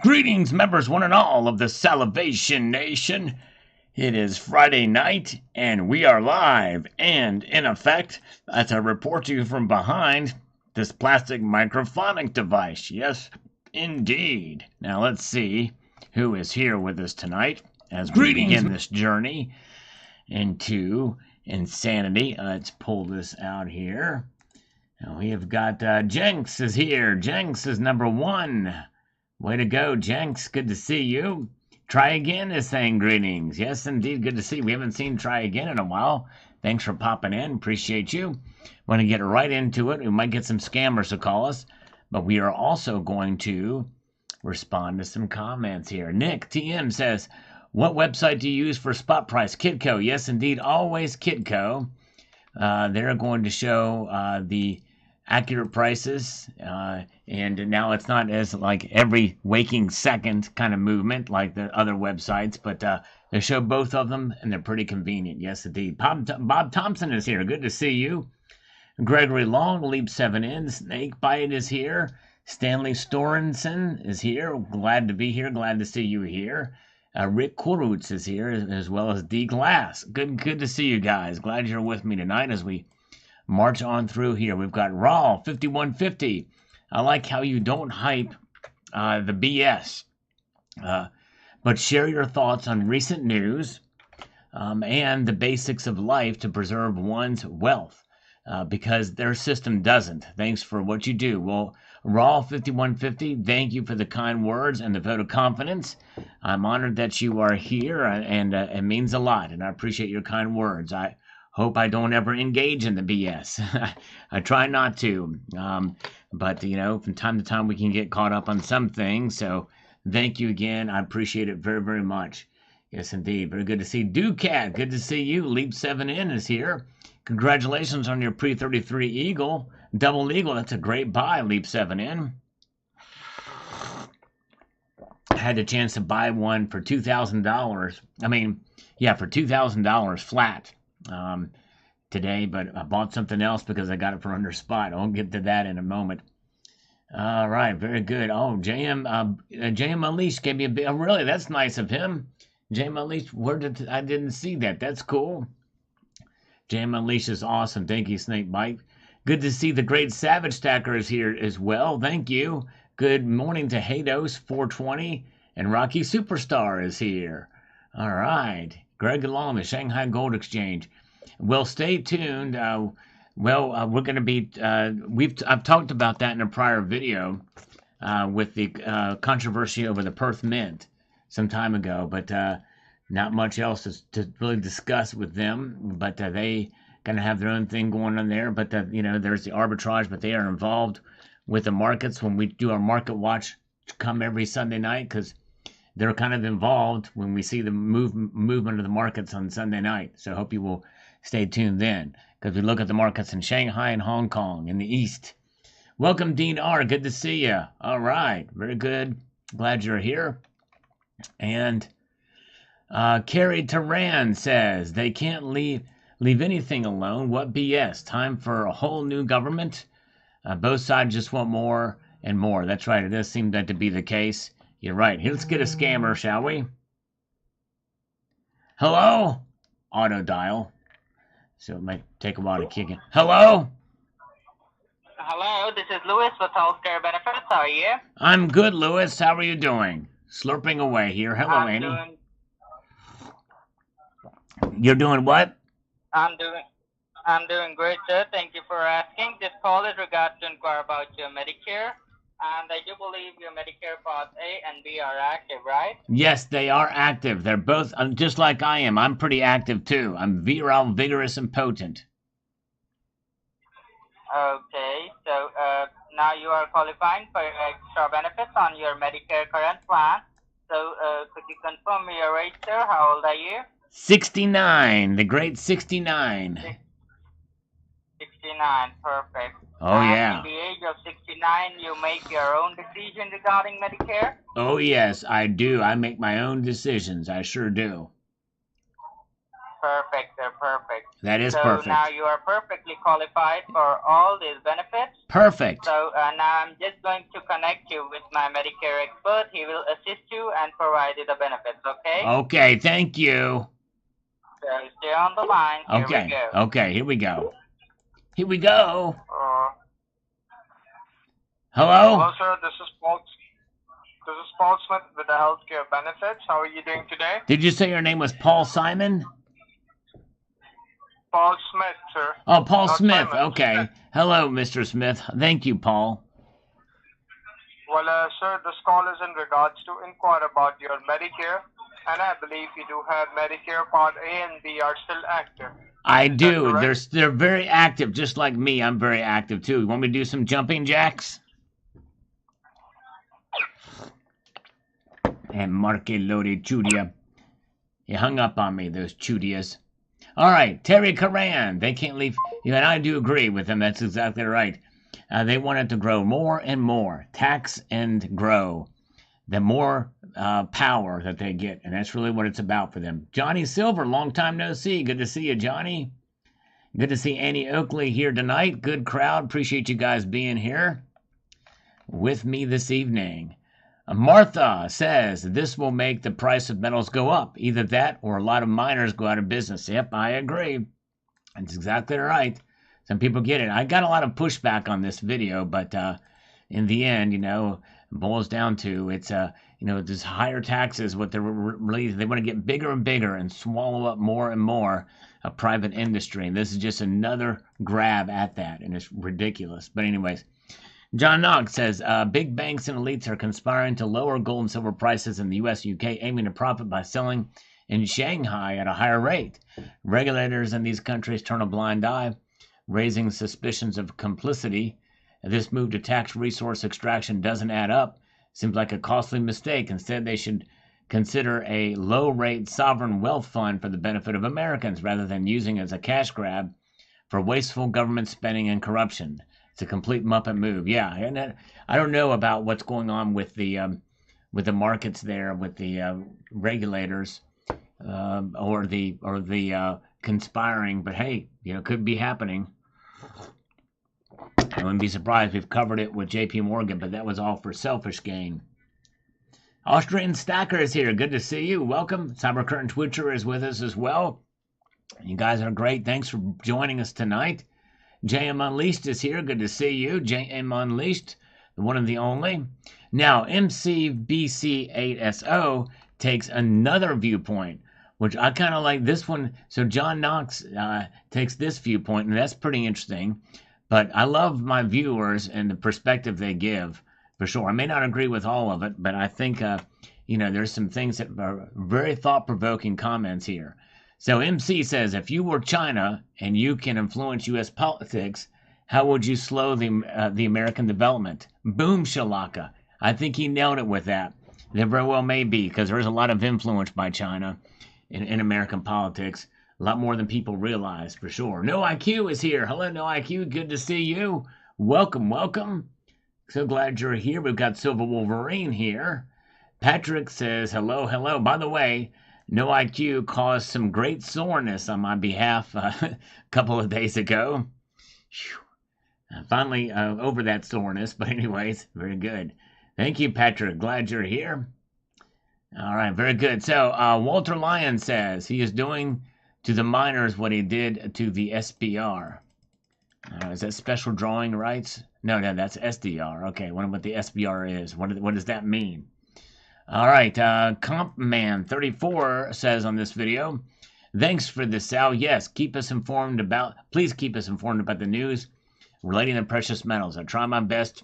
Greetings, members, one and all of the Salivation Nation. It is Friday night, and we are live. And in effect, as I report to you from behind this plastic microphonic device. Yes, indeed. Now let's see who is here with us tonight as we begin this journey into insanity. Let's pull this out here. Now we have got Jenks is here. Jenks is number one. Way to go, Jenks. Good to see you. Try Again is saying greetings. Yes, indeed. Good to see you. We haven't seen Try Again in a while. Thanks for popping in. Appreciate you. Want to get right into it. We might get some scammers to call us, but we are also going to respond to some comments here. Nick TM says, what website do you use for spot price? Kitco. Yes, indeed. Always Kitco. They're going to show the accurate prices, and now it's not as like every waking second kind of movement like the other websites, but they show both of them, and they're pretty convenient. Yes, indeed. Bob Thompson is here. Good to see you. Gregory Long, Leap 7 in. Snakebite is here. Stanley Storensen is here. Glad to be here. Glad to see you here. Rick Korutz is here, as well as D Glass. Good to see you guys. Glad you're with me tonight as we march on through here. We've got Raw 5150. I like how you don't hype the BS, but share your thoughts on recent news and the basics of life to preserve one's wealth, because their system doesn't. Thanks for what you do. Well, Raw 5150, thank you for the kind words and the vote of confidence. I'm honored that you are here, and it means a lot, and I appreciate your kind words. I hope I don't ever engage in the BS. I try not to. But, you know, from time to time we can get caught up on some things. So thank you again. I appreciate it very, very much. Yes, indeed. Very good to see Ducat. Good to see you. Leap 7 in is here. Congratulations on your pre-33 Eagle. Double Eagle. That's a great buy, Leap 7 in. I had a chance to buy one for $2,000. I mean, yeah, for $2,000 flat. Today, but I bought something else because I got it for under spot. I'll get to that in a moment. All right, very good. Oh, JM Unleashed gave me a bit. Oh, really? That's nice of him. JM Unleashed, I didn't see that. That's cool. JM Unleashed is awesome. Thank you, Snakebite. Good to see the Great Savage Stacker is here as well. Thank you. Good morning to Hados 420, and Rocky Superstar is here. All right. Greg Long, the Shanghai Gold Exchange. Well, stay tuned. We're going to be. I've talked about that in a prior video with the controversy over the Perth Mint some time ago, but not much else to really discuss with them. But they going to have their own thing going on there. But you know, there's the arbitrage, but they are involved with the markets when we do our market watch come every Sunday night, because they're kind of involved when we see the movement of the markets on Sunday night. So I hope you will stay tuned then, because we look at the markets in Shanghai and Hong Kong in the East. Welcome, Dean R. Good to see you. All right. Very good. Glad you're here. And Carrie Turan says, they can't leave anything alone. What BS? Time for a whole new government? Both sides just want more and more. That's right. It does seem that to be the case. You're right. Let's get a scammer, shall we? Hello? Auto dial. So it might take a while to kick in. Hello? Hello, this is Louis with Healthcare Benefits. How are you? I'm good, Louis. How are you doing? Slurping away here. Hello, Annie. You're doing what? I'm doing great, sir. Thank you for asking. This call is regards to inquire about your Medicare. And I do believe your Medicare Part A and B are active, right? Yes, they are active. They're both, just like I am. I'm pretty active, too. I'm virile, vigorous, and potent. Okay, so now you are qualifying for extra benefits on your Medicare current plan. So could you confirm your age, sir? How old are you? 69. The great 69. 69, perfect. Oh, and yeah. At the age of 69, you make your own decision regarding Medicare? Oh, yes, I do. I make my own decisions. I sure do. Perfect, sir. Perfect. That is So perfect. now you are perfectly qualified for all these benefits. Perfect. So now I'm just going to connect you with my Medicare expert. He will assist you and provide you the benefits, okay? Okay, thank you. So stay on the line. Here we Okay, go. okay, here we go. Here we go. Hello, Hello? sir. This is Paul. This is Paul Smith with the healthcare benefits. How are you doing today? Did you say your name was Paul Simon? Paul Smith, sir. Oh, Paul Not Smith. Simon. Okay. Hello, Mr. Smith. Thank you, Paul. Well, sir, this call is in regards to inquire about your Medicare, and I believe you do have Medicare Part A and B are still active. I do. correct? They're very active, just like me. I'm very active too. You want me to do some jumping jacks? And Marque Lodi Chudia. He hung up on me, those Chudias. All right, Terry Karan. They can't leave. You know, and I do agree with them. That's exactly right. They want it to grow more and more. Tax and grow. The more power that they get. And that's really what it's about for them. Johnny Silver, long time no see. Good to see you, Johnny. Good to see Annie Oakley here tonight. Good crowd. Appreciate you guys being here with me this evening. Martha says this will make the price of metals go up. Either that or a lot of miners go out of business. Yep, I agree. That's exactly right. Some people get it. I got a lot of pushback on this video, but in the end, you know, it boils down to it's you know, there's higher taxes. What they're really, they want to get bigger and bigger and swallow up more and more of private industry. And this is just another grab at that, and it's ridiculous. But anyways, John Knox says big banks and elites are conspiring to lower gold and silver prices in the U.S. and UK, aiming to profit by selling in Shanghai at a higher rate. Regulators in these countries turn a blind eye, raising suspicions of complicity. This move to tax resource extraction doesn't add up. Seems like a costly mistake. Instead, they should consider a low-rate sovereign wealth fund for the benefit of Americans rather than using it as a cash grab for wasteful government spending and corruption. It's a complete Muppet move. Yeah, and I don't know about what's going on with the markets there, with the regulators, or the conspiring. But hey, you know, could be happening. I wouldn't be surprised. We've covered it with J.P. Morgan, but that was all for selfish gain. Austrian Stacker is here. Good to see you. Welcome. Cyber Curtain Twitcher is with us as well. You guys are great. Thanks for joining us tonight. JM Unleashed is here. Good to see you. JM Unleashed, the one and the only. Now, MCBC8SO takes another viewpoint, which I kind of like this one. So John Knox takes this viewpoint, and that's pretty interesting. But I love my viewers and the perspective they give, for sure. I may not agree with all of it, but I think, you know, there's some things that are very thought-provoking comments here. So MC says, if you were China and you can influence U.S. politics, how would you slow the American development? Boom, Shalaka. I think he nailed it with that. There very well may be, because there's a lot of influence by China in American politics. A lot more than people realize, for sure. No IQ is here. Hello, No IQ. Good to see you. Welcome, welcome. So glad you're here. We've got Silver Wolverine here. Patrick says, hello, hello. By the way, No IQ caused some great soreness on my behalf a couple of days ago. Finally over that soreness, but anyways, very good. Thank you, Patrick. Glad you're here. All right, very good. So Walter Lyon says he is doing to the miners what he did to the SBR. Is that special drawing rights? No, that's SDR. Okay, I wonder what the SBR is. What does that mean? All right, Compman34 says on this video, thanks for this, Sal. Yes, please keep us informed about the news relating to precious metals. I try my best,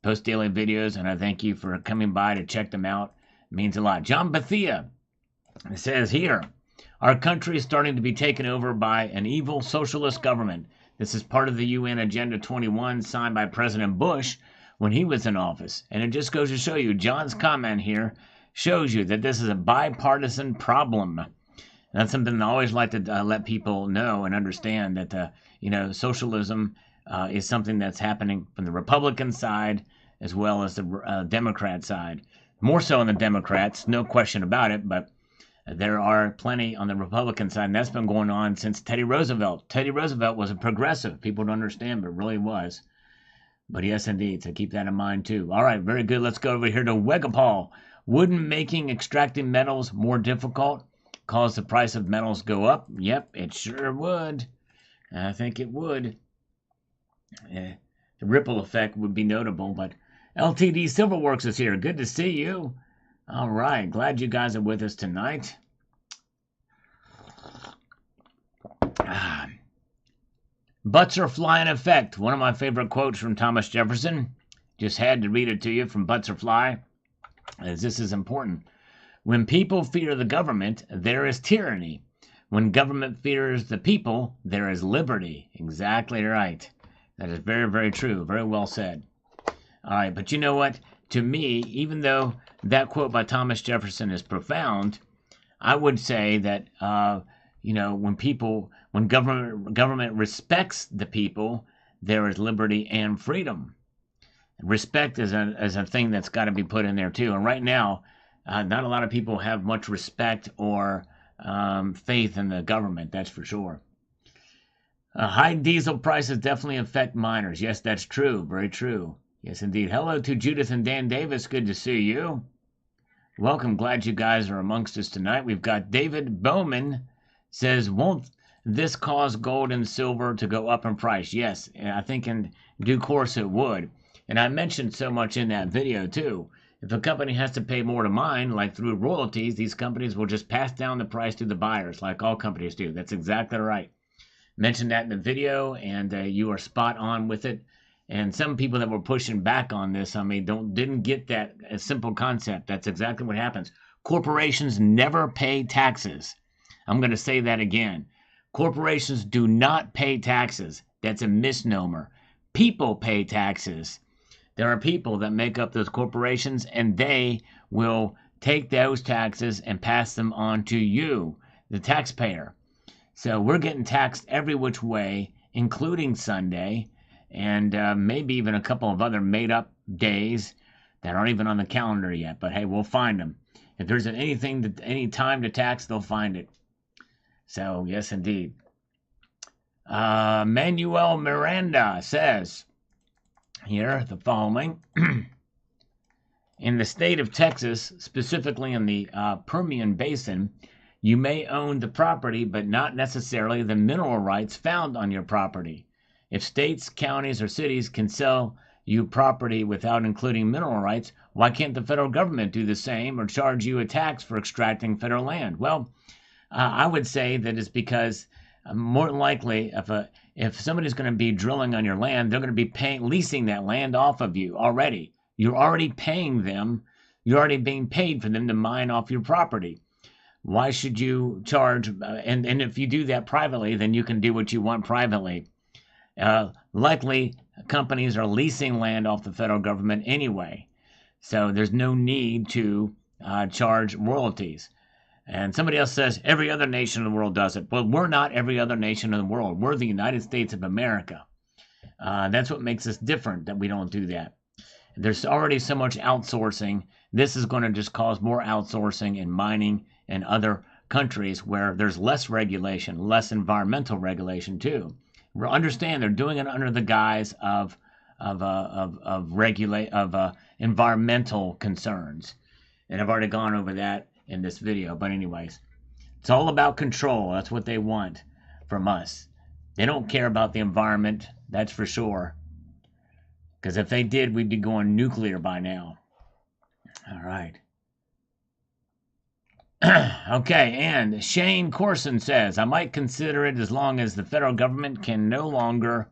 post daily videos, and I thank you for coming by to check them out. It means a lot. John Bethia says here, our country is starting to be taken over by an evil socialist government. This is part of the UN Agenda 21 signed by President Bush when he was in office. And it just goes to show you, John's comment here shows you that this is a bipartisan problem. And that's something I always like to let people know and understand that, you know, socialism is something that's happening from the Republican side as well as the Democrat side. More so on the Democrats, no question about it, but There are plenty on the Republican side, and that's been going on since Teddy Roosevelt. Teddy Roosevelt was a progressive. People don't understand, but really was. But yes, indeed. So keep that in mind, too. All right, very good. Let's go over here to Wegapal. Wouldn't making extracting metals more difficult cause the price of metals go up? Yep, it sure would. I think it would. The ripple effect would be notable, but LTD Silverworks is here. Good to see you. All right, glad you guys are with us tonight. Butts are flying effect. One of my favorite quotes from Thomas Jefferson. Just had to read it to you from Butts are fly, as this is important. When people fear the government, there is tyranny. When government fears the people, there is liberty. Exactly right. That is very, very true. Very well said. All right, but you know what? To me, even though that quote by Thomas Jefferson is profound, I would say that when government respects the people, there is liberty and freedom. Respect is a thing that's got to be put in there too. And right now, not a lot of people have much respect or faith in the government. That's for sure. High diesel prices definitely affect miners. Yes, that's true. Very true. Yes, indeed. Hello to Judith and Dan Davis. Good to see you. Welcome. Glad you guys are amongst us tonight. We've got David Bowman says, won't this cause gold and silver to go up in price? Yes, I think in due course it would. And I mentioned so much in that video too. If a company has to pay more to mine, like through royalties, these companies will just pass down the price to the buyers, like all companies do. That's exactly right. Mentioned that in the video, and you are spot on with it. And some people that were pushing back on this, didn't get that simple concept. That's exactly what happens. Corporations never pay taxes. I'm going to say that again. Corporations do not pay taxes. That's a misnomer. People pay taxes. There are people that make up those corporations, and they will take those taxes and pass them on to you, the taxpayer. So we're getting taxed every which way, including Sunday, and maybe even a couple of other made-up days that aren't even on the calendar yet. But hey, we'll find them. If there's any time to tax, they'll find it. So yes, indeed. Manuel Miranda says here the following. In the state of Texas, specifically in the Permian Basin, you may own the property, but not necessarily the mineral rights found on your property. If states, counties, or cities can sell you property without including mineral rights, why can't the federal government do the same or charge you a tax for extracting federal land? Well, I would say that it's because more than likely, if somebody's going to be drilling on your land, they're going to be leasing that land off of you already. You're already paying them. You're already being paid for them to mine off your property. Why should you charge? And if you do that privately, then you can do what you want privately. Likely, companies are leasing land off the federal government anyway. So there's no need to charge royalties. And somebody else says, every other nation in the world does it. Well, we're not every other nation in the world. We're the United States of America. That's what makes us different, that we don't do that. There's already so much outsourcing. This is going to just cause more outsourcing in mining and other countries where there's less regulation, less environmental regulation too. Understand they're doing it under the guise of environmental concerns, and I've already gone over that in this video. But anyways, it's all about control. That's what they want from us. They don't care about the environment, that's for sure. Because if they did, we'd be going nuclear by now. All right. Okay, and Shane Corson says, I might consider it as long as the federal government can no longer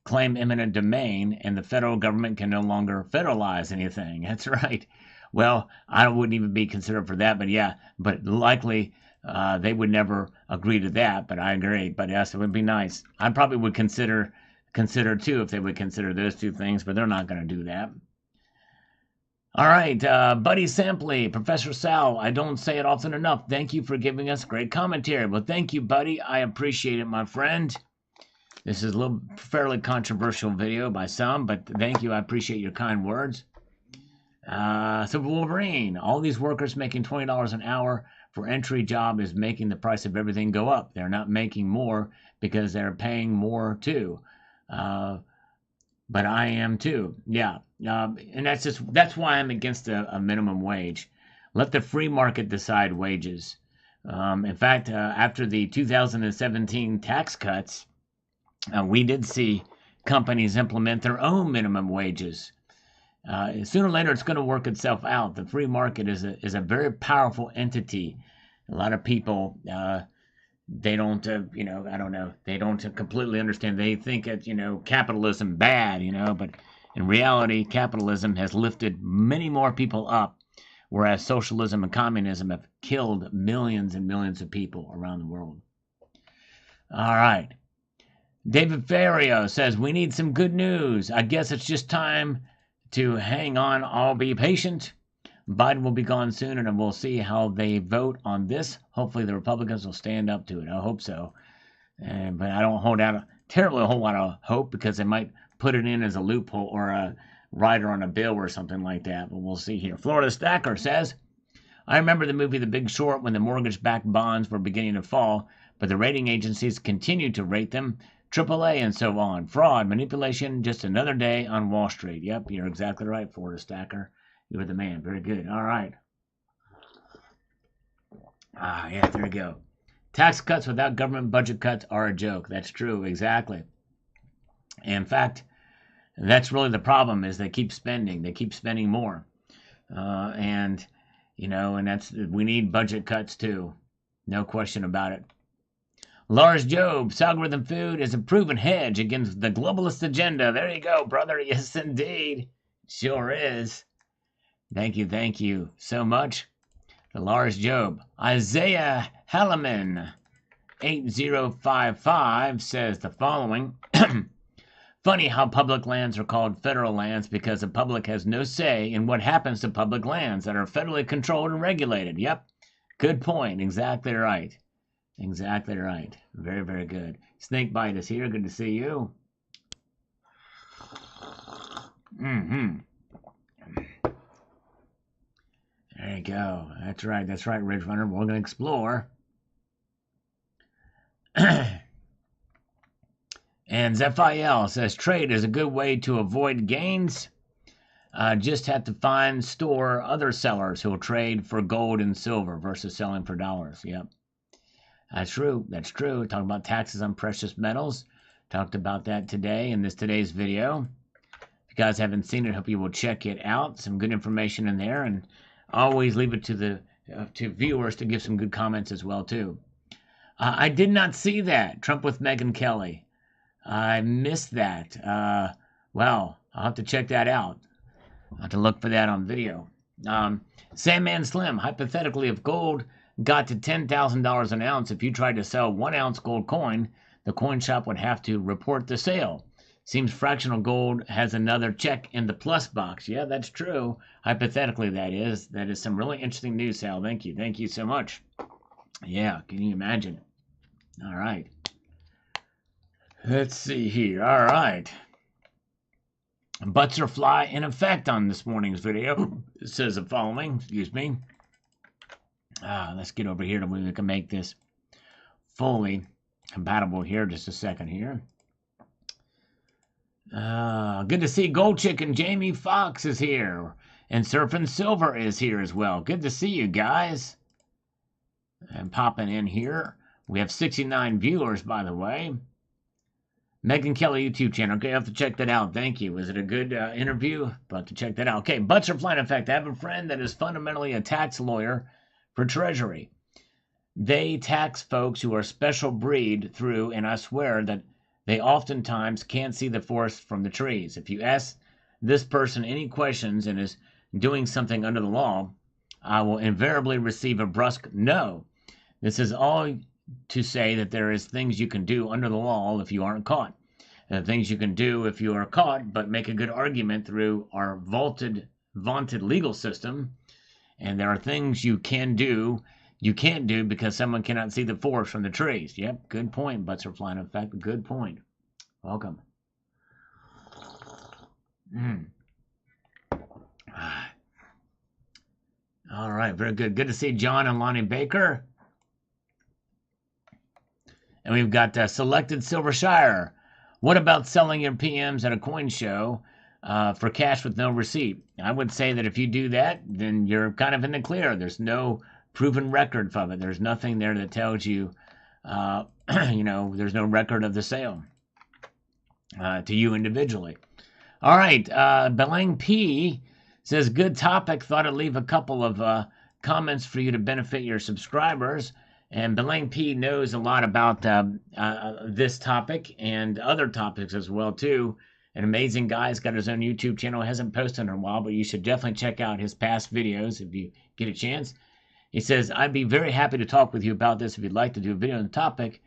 claim eminent domain and the federal government can no longer federalize anything. That's right. Well, I wouldn't even be considered for that, but yeah, but likely they would never agree to that, but I agree. But yes, it would be nice. I probably would consider too if they would consider those two things, but they're not going to do that. All right, Buddy Sampley, Professor Sal, I don't say it often enough. Thank you for giving us great commentary. Well, thank you, Buddy. I appreciate it, my friend. This is a fairly controversial video by some, but thank you. I appreciate your kind words. So Wolverine, all these workers making $20 an hour for entry job is making the price of everything go up. They're not making more because they're paying more too. But I am too. Yeah. And that's why I'm against a minimum wage. Let the free market decide wages. In fact, after the 2017 tax cuts, we did see companies implement their own minimum wages. Sooner or later, it's going to work itself out. The free market is a very powerful entity. A lot of people, they don't, I don't know, they don't completely understand. They think it's, capitalism bad, but in reality, capitalism has lifted many more people up, whereas socialism and communism have killed millions and millions of people around the world. All right. David Ferrio says, we need some good news. I guess it's just time to hang on. I'll be patient. Biden will be gone soon, and we'll see how they vote on this. Hopefully the Republicans will stand up to it. I hope so. But I don't hold out a whole lot of hope, because they might put it in as a loophole or a rider on a bill or something like that. But we'll see here. Florida Stacker says, I remember the movie The Big Short when the mortgage-backed bonds were beginning to fall, but the rating agencies continued to rate them AAA and so on. Fraud, manipulation, just another day on Wall Street. Yep, you're exactly right, Florida Stacker. You're the man. Very good. All right. Yeah, there we go. Tax cuts without government budget cuts are a joke. That's true. Exactly. In fact, that's really the problem, is they keep spending. They keep spending more. And we need budget cuts too. No question about it. Lars Job, algorithm food is a proven hedge against the globalist agenda. There you go, brother. Yes, indeed. Sure is. Thank you so much to Lars Job. Isaiah Halliman, 8055, says the following. Funny how public lands are called federal lands, because the public has no say in what happens to public lands that are federally controlled and regulated. Yep. Good point. Exactly right. Exactly right. Very, very good. Snakebite is here. Good to see you. There you go. That's right. That's right, Ridge Runner. We're going to explore. And Zephiel says, trade is a good way to avoid gains. Just have to store other sellers who will trade for gold and silver versus selling for dollars. Yep. That's true. That's true. Talking about taxes on precious metals. Talked about that today in today's video. If you guys haven't seen it, hope you will check it out. Some good information in there, and always leave it to viewers to give some good comments as well too. I did not see that Trump with Megyn Kelly. I missed that. Well, I'll have to check that out. I'll have to look for that on video. Sandman Slim, hypothetically, if gold got to $10,000 an ounce, if you tried to sell 1 ounce gold coin, the coin shop would have to report the sale. Seems fractional gold has another check in the plus box. Yeah, that's true. Hypothetically, that is. That is some really interesting news, Sal. Thank you. Thank you so much. Yeah, can you imagine? All right. Let's see here. All right. Butts are fly in effect on this morning's video. It says the following. Excuse me. Let's get over here to where we can make this fully compatible here. Just a second here. Good to see Gold Chicken. Jamie Fox is here. And Surfing Silver is here as well. Good to see you guys. And popping in here. We have 69 viewers, by the way. Megyn Kelly YouTube channel. Okay, I have to check that out. Thank you. Was it a good interview? I'll have to check that out. Okay, Butts are flying in effect. I have a friend that is fundamentally a tax lawyer for Treasury. They tax folks who are special breed through, and I swear that they oftentimes can't see the forest from the trees. If you ask this person any questions and is doing something under the law, I will invariably receive a brusque no. This is all to say that there is things you can do under the law if you aren't caught. Things you can do if you are caught, but make a good argument through our vaunted legal system. And there are things you can't do because someone cannot see the forest from the trees. Yep, good point, Butts are flying in effect. Good point. Welcome. All right. right, very good. Good to see John and Lonnie Baker. And we've got Selected Silvershire. What about selling your PMs at a coin show for cash with no receipt? I would say that if you do that, then you're kind of in the clear. There's no proven record of it. There's nothing there that tells you, there's no record of the sale to you individually. All right, Belang P says, good topic. Thought I'd leave a couple of comments for you to benefit your subscribers. And Belang P knows a lot about this topic and other topics as well, too. An amazing guy. He's got his own YouTube channel. Hasn't posted in a while, but you should definitely check out his past videos if you get a chance. He says, I'd be very happy to talk with you about this if you'd like to do a video on the topic.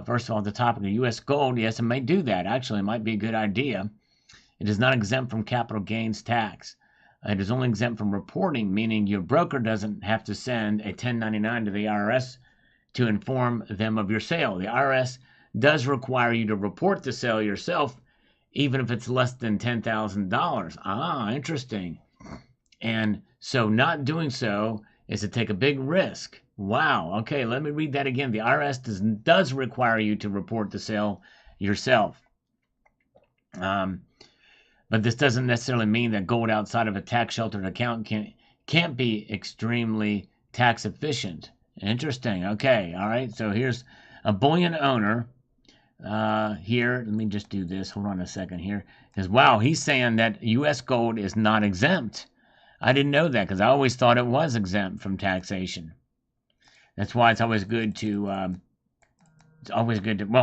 First of all, the topic of U.S. gold. Yes, I may do that. Actually, it might be a good idea. It is not exempt from capital gains tax. It is only exempt from reporting, meaning your broker doesn't have to send a 1099 to the IRS to inform them of your sale. The IRS does require you to report the sale yourself, even if it's less than $10,000. Ah, interesting. And so not doing so is to take a big risk. Wow. Okay, let me read that again. The IRS does require you to report the sale yourself. But this doesn't necessarily mean that gold outside of a tax-sheltered account can't be extremely tax efficient. Interesting. Okay. All right. So here's a bullion owner here. Let me just do this. Hold on a second here. Because, wow, he's saying that U.S. gold is not exempt. I didn't know that because I always thought it was exempt from taxation. That's why it's always good to, well,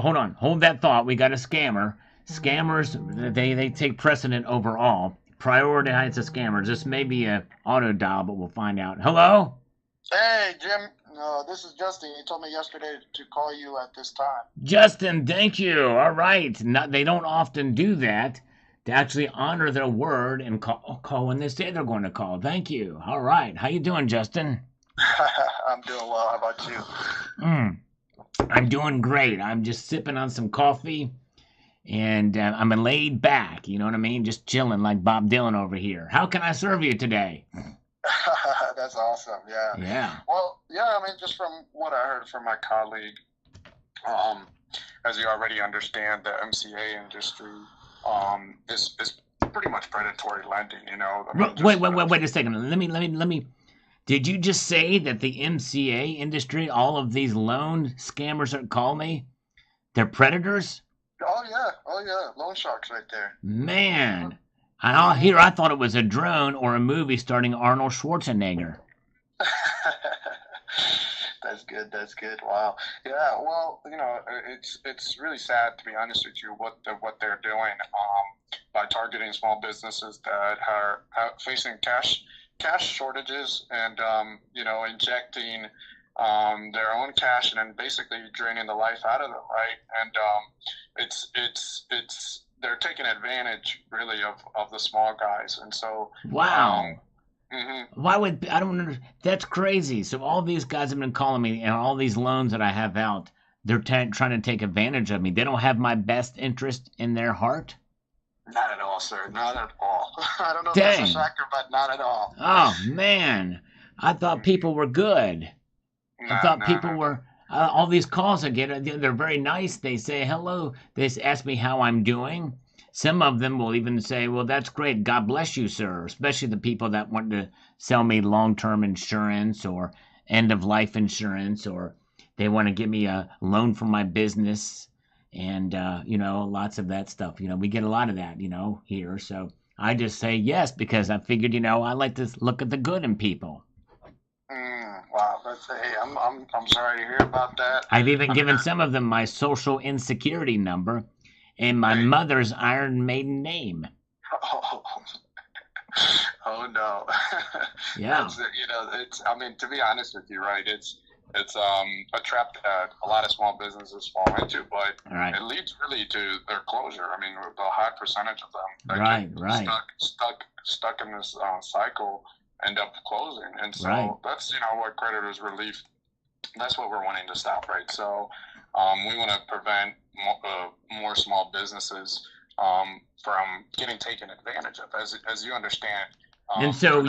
hold on. Hold that thought. We got a scammer. Scammers, they take precedent over all. Prioritize the scammers. This may be an auto dial, but we'll find out. Hello? Hey, Jim. This is Justin. You told me yesterday to call you at this time. Justin, thank you. All right. They don't often do that to actually honor their word and call when they say they're going to call. Thank you. All right. How you doing, Justin? I'm doing well. How about you? I'm doing great. I'm just sipping on some coffee. And I'm laid back, you know what I mean? Just chilling like Bob Dylan over here. How can I serve you today? That's awesome, yeah. Yeah. Well, yeah, I mean, just from what I heard from my colleague, as you already understand, the MCA industry is pretty much predatory lending, you know. I mean, wait a second. Let me. Did you just say that the MCA industry, all of these loan scammers that call me, they're predators? Oh yeah, loan sharks right there. Man, I thought it was a drone or a movie starring Arnold Schwarzenegger. That's good. Wow. Yeah. Well, you know, it's really sad, to be honest with you, what they're doing by targeting small businesses that are facing cash shortages and injecting their own cash and then basically draining the life out of them, right? And they're taking advantage really of the small guys, and so wow. Why would I don't understand? That's crazy. So all these guys have been calling me, and all these loans that I have out, they're trying to take advantage of me. They don't have my best interest in their heart. Not at all, sir. Not at all. I don't know Dang. if that's a shocker, but not at all. Oh man, I thought people were good. I thought people were. All these calls I get, they're very nice. They say hello. They ask me how I'm doing. Some of them will even say, well, that's great. God bless you, sir. Especially the people that want to sell me long-term insurance or end-of-life insurance, or they want to give me a loan for my business and, lots of that stuff. You know, we get a lot of that, here. So I just say yes because I figured, I like to look at the good in people. Wow, hey, I'm sorry to hear about that. I've even given some of them my social insecurity number and my mother's Iron Maiden name. Oh no. Yeah. I mean, to be honest with you, right? It's a trap that a lot of small businesses fall into, but it leads really to their closure. I mean, the high percentage of them that get stuck in this cycle end up closing, and so that's what creditors relief. That's what we're wanting to stop, right? So we want to prevent more small businesses from getting taken advantage of. As you understand, And so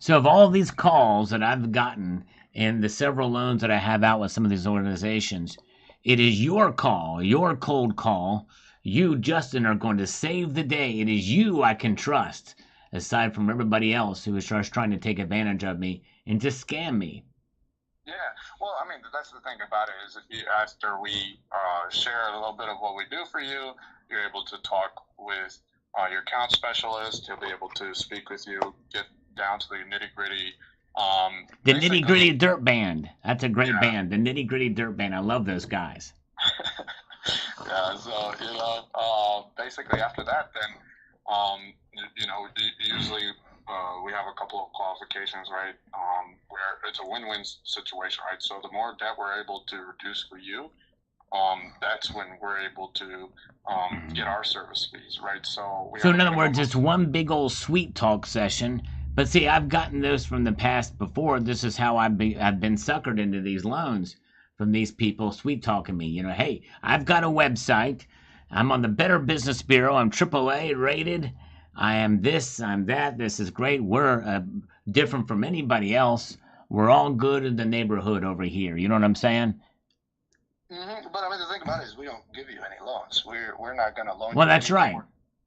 of all these calls that I've gotten and the several loans that I have out with some of these organizations, it is your call, your cold call. You, Justin, are going to save the day. It is you I can trust, aside from everybody else who is just trying to take advantage of me and to scam me. Yeah, well, I mean, that's the thing about it is after we share a little bit of what we do for you, you're able to talk with your account specialist. He'll be able to speak with you, get down to the nitty-gritty. The Nitty-Gritty Dirt Band. That's a great band. The Nitty-Gritty Dirt Band. I love those guys. Yeah, so, basically after that, then, usually we have a couple of qualifications, right, where it's a win-win situation, right? So the more debt we're able to reduce for you, that's when we're able to get our service fees, right? So in other words, it's one big old sweet talk session. But see, I've gotten those from the past before. This is how I've been suckered into these loans from these people sweet talking me. Hey, I've got a website. I'm on the Better Business Bureau. I'm AAA rated. I am this, I'm that. This is great. We're different from anybody else. We're all good in the neighborhood over here. You know what I'm saying? Mm-hmm. But I mean, the thing about it is we don't give you any loans. We're not going to loan you. Well, that's right.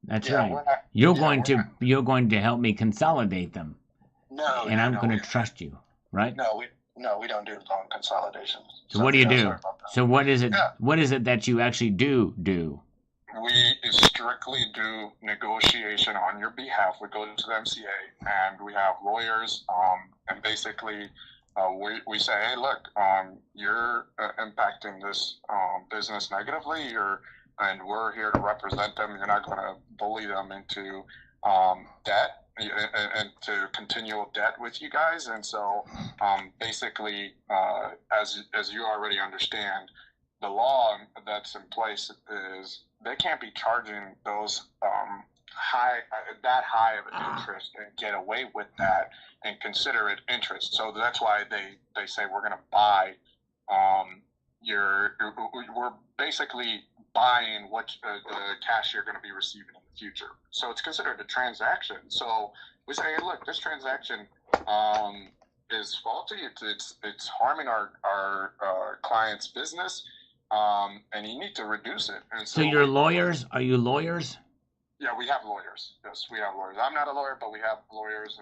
That's right. You're going to help me consolidate them. No. And I'm going to trust you, right? No, we don't do loan consolidations. So what do you do? So what is it? Yeah. What is it that you actually do? We strictly do negotiation on your behalf. We go to the MCA and we have lawyers. And basically, we say, hey, look, you're impacting this business negatively. And we're here to represent them. You're not going to bully them into debt and to continual debt with you guys. And so, basically, as you already understand, the law that's in place is they can't be charging those high of an interest and get away with that and consider it interest. So that's why they say we're going to buy we're basically buying what the cash you're going to be receiving in the future. So it's considered a transaction. So we say, hey, look, this transaction is faulty. It's harming our client's business. And you need to reduce it. And so you're lawyers? Are you lawyers? Yeah, we have lawyers. Yes, we have lawyers. I'm not a lawyer, but we have lawyers,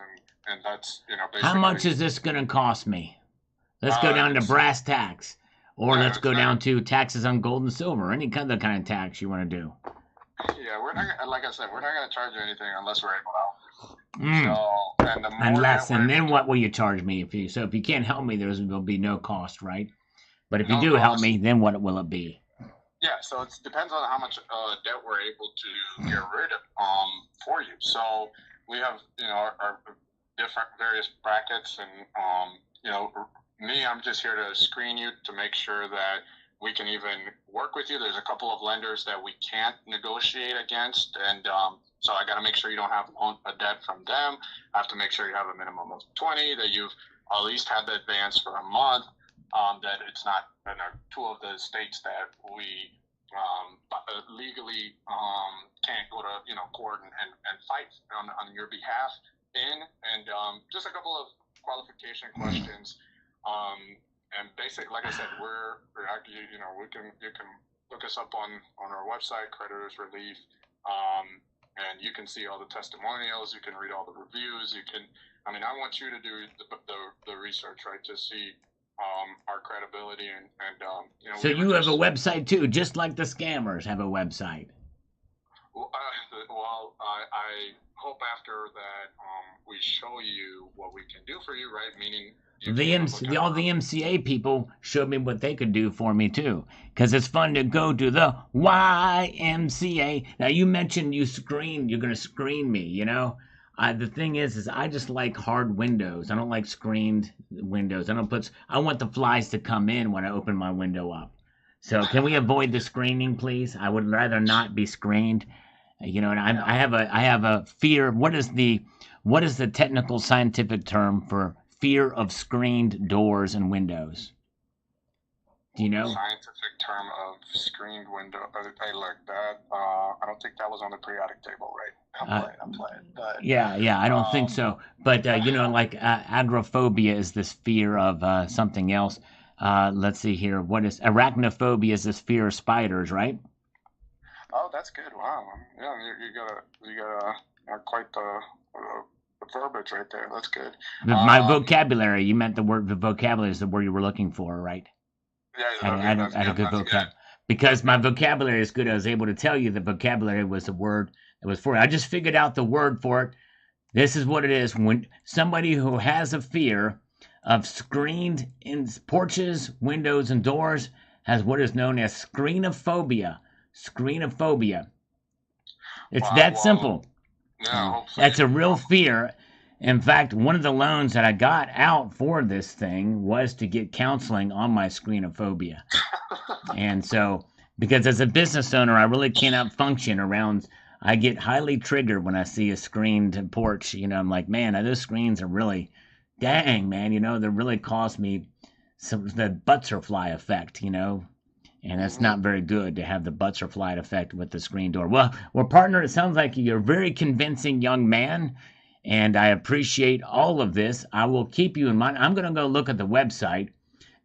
and that's, basically. How much is this going to cost me? Let's go down to brass tacks. Or let's go down to taxes on gold and silver, any kind of tax you want to do. Yeah, we're not, like I said, we're not going to charge you anything unless we're able to. So, and then what will you charge me if you can't help me? There'll be no cost, right? But if you do help me, then what will it be? Yeah, so it depends on how much debt we're able to get rid of for you. So we have our different various brackets, and I'm just here to screen you to make sure that we can even work with you. There's a couple of lenders that we can't negotiate against, and so I got to make sure you don't have a debt from them. I have to make sure you have a minimum of 20, that you've at least had the advance for a month. That it's not two of the states that we legally can't go to court and fight on your behalf and just a couple of qualification questions, and basic, like I said, we're actually you can look us up on our website, Creditors Relief, and you can see all the testimonials, you can read all the reviews, I want you to do the research, right, to see our credibility and so you have a website too, just like the scammers have a website. Well, I hope after that we show you what we can do for you, right? Meaning all the MCA people showed me what they could do for me too, because it's fun to go to the YMCA. Now you mentioned you're going to screen me, The thing is I just like hard windows. I don't like screened windows. I want the flies to come in when I open my window up. So can we avoid the screening, please? I would rather not be screened. And I have a fear. What is the technical scientific term for fear of screened doors and windows? Do you know? Scientific term of screened window. Hey, look, that I don't think that was on the periodic table, right? I'm playing. But, yeah, I don't think so. But you know, like agoraphobia is this fear of something else. Let's see here. What is arachnophobia? Is this fear of spiders, right? Oh, that's good. Wow. Yeah, you got quite the verbiage right there. That's good. My vocabulary. You meant the vocabulary is the word you were looking for, right? Yeah, I had a good vocabulary. Because my vocabulary is good, I was able to tell you the vocabulary was the word that was for it. I just figured out the word for it. This is what it is. When somebody who has a fear of screened in porches, windows, and doors has what is known as screenophobia. Screenophobia. It's that simple. Yeah, that's a real fear. In fact, one of the loans that I got out for this thing was to get counseling on my screenophobia. And so, because as a business owner, I really cannot function around, I get highly triggered when I see a screened porch. You know, I'm like, man, those screens are really, dang, man, you know, they really cost me the butterfly effect, you know. And it's not very good to have the butterfly effect with the screen door. Well, partner, it sounds like you're a very convincing young man, and I appreciate all of this. I will keep you in mind. I'm going to go look at the website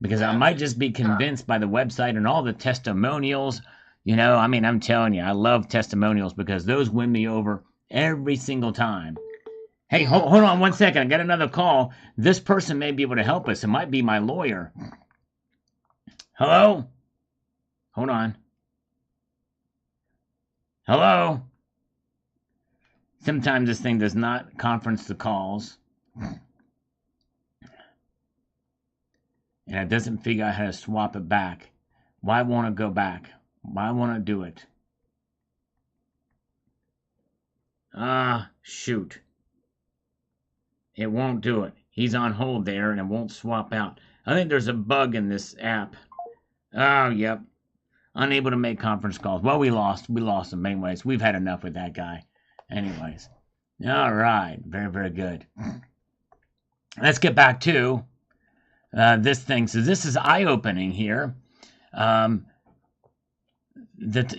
because I might just be convinced by the website and all the testimonials. You know, I mean, I'm telling you, I love testimonials because those win me over every single time. Hey, hold on 1 second. I got another call. This person may be able to help us. It might be my lawyer. Hello? Hold on. Hello? Sometimes this thing does not conference the calls. And it doesn't figure out how to swap it back. Why won't it go back? Why won't it do it? Shoot. It won't do it. He's on hold there and it won't swap out. I think there's a bug in this app. Oh, yep. Unable to make conference calls. Well, we lost him anyways. We've had enough with that guy. Anyways. All right. Very, very good. Let's get back to this thing. So this is eye-opening here. That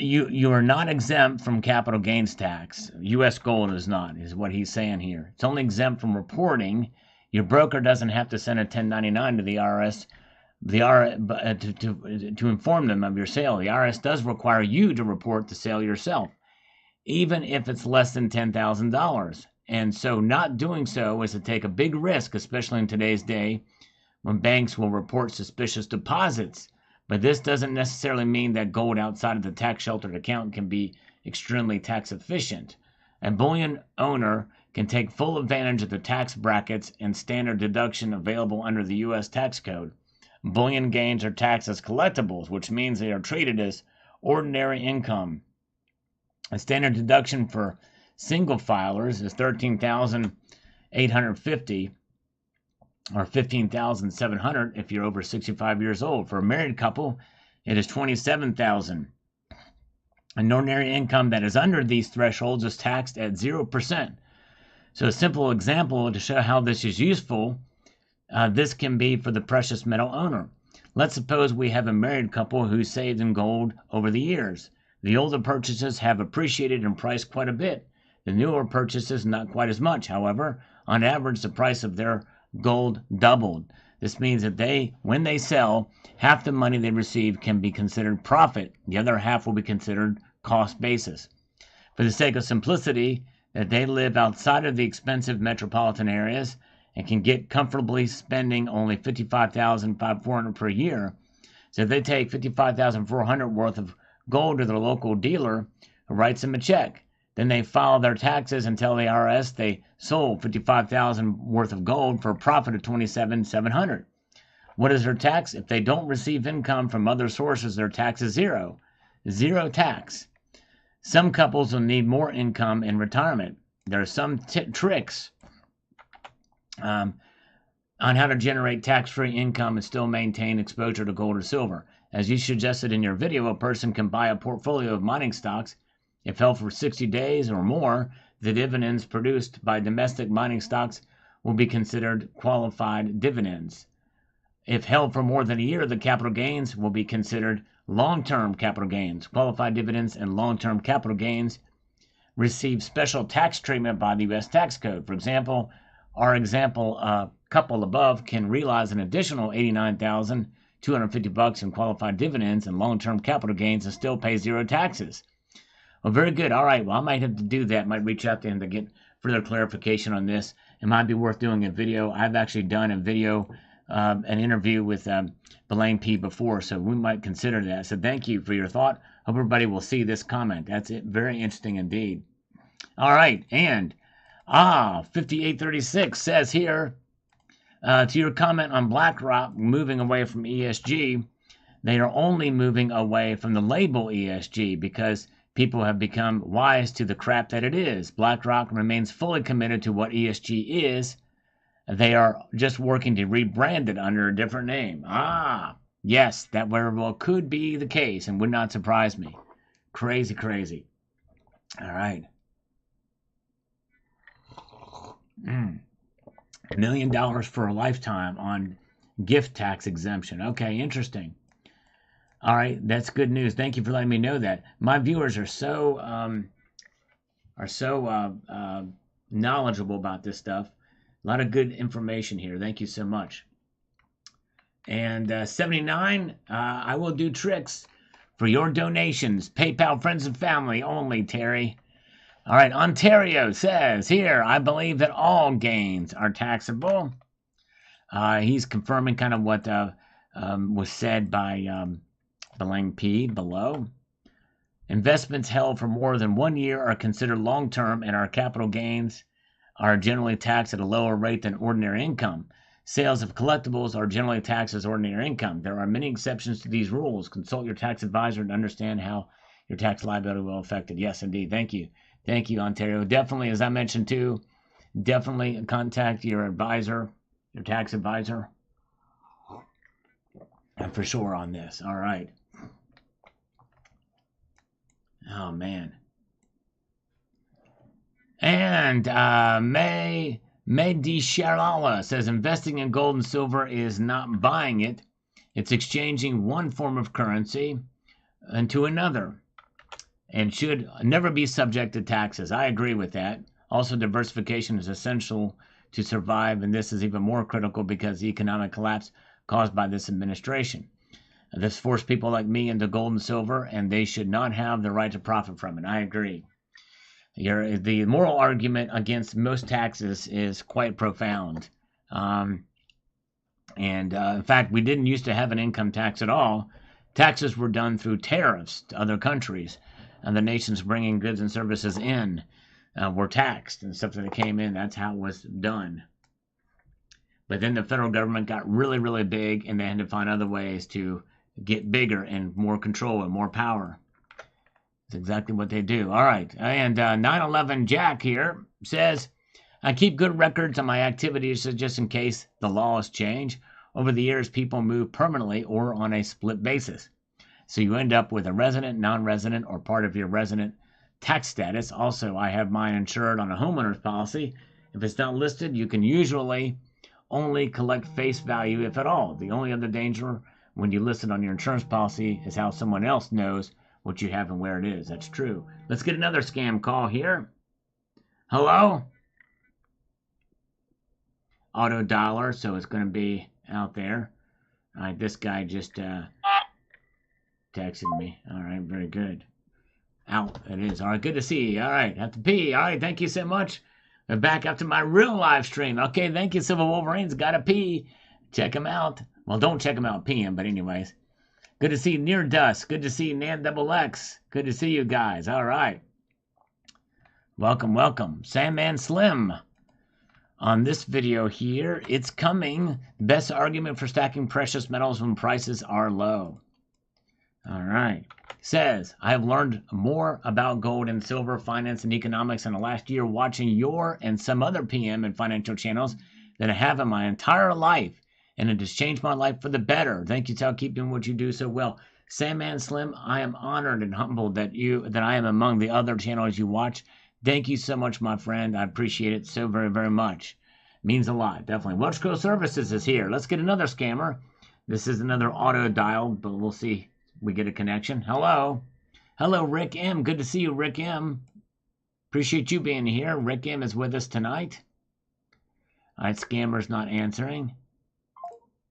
you are not exempt from capital gains tax. U.S. gold is not, is what he's saying here. It's only exempt from reporting. Your broker doesn't have to send a 1099 to the IRS. To inform them of your sale. The IRS does require you to report the sale yourself, even if it's less than $10,000. And so not doing so is to take a big risk, especially in today's day when banks will report suspicious deposits. But this doesn't necessarily mean that gold outside of the tax-sheltered account can be extremely tax efficient. A bullion owner can take full advantage of the tax brackets and standard deduction available under the U.S. tax code. Bullion gains are taxed as collectibles, which means they are treated as ordinary income. A standard deduction for single filers is $13,850 or $15,700 if you're over 65 years old. For a married couple, it is $27,000. An ordinary income that is under these thresholds is taxed at 0%. So a simple example to show how this is useful. This can be for the precious metal owner. Let's suppose we have a married couple who saved in gold over the years. The older purchases have appreciated in price quite a bit. The newer purchases not quite as much. However, on average, the price of their gold doubled. This means that when they sell, half the money they receive can be considered profit. The other half will be considered cost basis. For the sake of simplicity, that they live outside of the expensive metropolitan areas and can get comfortably spending only $55,400 per year. So if they take $55,400 worth of gold to their local dealer who writes them a check, then they file their taxes and tell the IRS they sold $55,000 worth of gold for a profit of $27,700. What is their tax? If they don't receive income from other sources, their tax is zero. Zero tax. Some couples will need more income in retirement. There are some tricks on how to generate tax-free income and still maintain exposure to gold or silver. As you suggested in your video, a person can buy a portfolio of mining stocks. If held for 60 days or more, the dividends produced by domestic mining stocks will be considered qualified dividends. If held for more than a year, the capital gains will be considered long-term capital gains. Qualified dividends and long-term capital gains receive special tax treatment by the U.S. tax code. For example, our example couple above can realize an additional $89,250 in qualified dividends and long-term capital gains and still pay zero taxes. Well, very good. All right. Well, I might have to do that. Might reach out to him to get further clarification on this. It might be worth doing a video. I've actually done a video, an interview with Belaine P. before, so we might consider that. So thank you for your thought. Hope everybody will see this comment. That's it. Very interesting indeed. All right. And 5836 says here, to your comment on BlackRock moving away from ESG, they are only moving away from the label ESG because people have become wise to the crap that it is. BlackRock remains fully committed to what ESG is. They are just working to rebrand it under a different name. Yes, that very well could be the case and would not surprise me. Crazy, crazy. All right. $1 million for a lifetime on gift tax exemption. Okay, interesting. All right, that's good news. Thank you for letting me know that. My viewers are so knowledgeable about this stuff. A lot of good information here. Thank you so much. And 79, I will do tricks for your donations. PayPal friends and family only, Terry. All right, Ontario says here, I believe that all gains are taxable. He's confirming kind of what was said by Belaine P. below. Investments held for more than 1 year are considered long-term, and our capital gains are generally taxed at a lower rate than ordinary income. Sales of collectibles are generally taxed as ordinary income. There are many exceptions to these rules. Consult your tax advisor to understand how your tax liability will affect it. Yes, indeed. Thank you. Thank you, Ontario. Definitely, as I mentioned too, definitely contact your advisor, your tax advisor, for sure on this. All right. Oh, man. And May Di Sharala says investing in gold and silver is not buying it. It's exchanging one form of currency into another and should never be subject to taxes. I agree with that. Also, diversification is essential to survive, and this is even more critical because the economic collapse caused by this administration. This forced people like me into gold and silver, and they should not have the right to profit from it. I agree. The moral argument against most taxes is quite profound. In fact, we didn't used to have an income tax at all. Taxes were done through tariffs to other countries, and the nations bringing goods and services in were taxed, and stuff that came in, that's how it was done. But then the federal government got really, really big, and they had to find other ways to get bigger and more control and more power. That's exactly what they do. All right. And 9/11 Jack here says, I keep good records on my activities just in case the laws change. Over the years, people move permanently or on a split basis. So you end up with a resident, non-resident, or part of your resident tax status. Also, I have mine insured on a homeowner's policy. If it's not listed, you can usually only collect face value, if at all. The only other danger when you list it on your insurance policy is how someone else knows what you have and where it is. That's true. Let's get another scam call here. Hello? Auto dollar, so it's going to be out there. All right, this guy just texted me. All right, very good. Out, it is. All right, good to see you. All right, have to pee. All right, thank you so much. I'm back up to my real live stream. Okay, thank you, Silver Wolverines. Gotta pee. Check him out. Well, don't check him out, pee him, but anyways. Good to see Near Dust. Good to see Nan Double X. Good to see you guys. All right. Welcome, welcome. Sandman Slim. On this video here, it's coming. Best argument for stacking precious metals when prices are low. All right. Says, I have learned more about gold and silver, finance, and economics in the last year watching your and some other PM and financial channels than I have in my entire life. And it has changed my life for the better. Thank you, Tal. Keep doing what you do so well. Sandman Slim, I am honored and humbled that I am among the other channels you watch. Thank you so much, my friend. I appreciate it so very, very much. Means a lot, definitely. Welchco Services is here. Let's get another scammer. This is another auto dial, but we'll see if we get a connection. Hello. Hello, Rick M. Good to see you, Rick M. Appreciate you being here. Rick M is with us tonight. All right, scammer's not answering.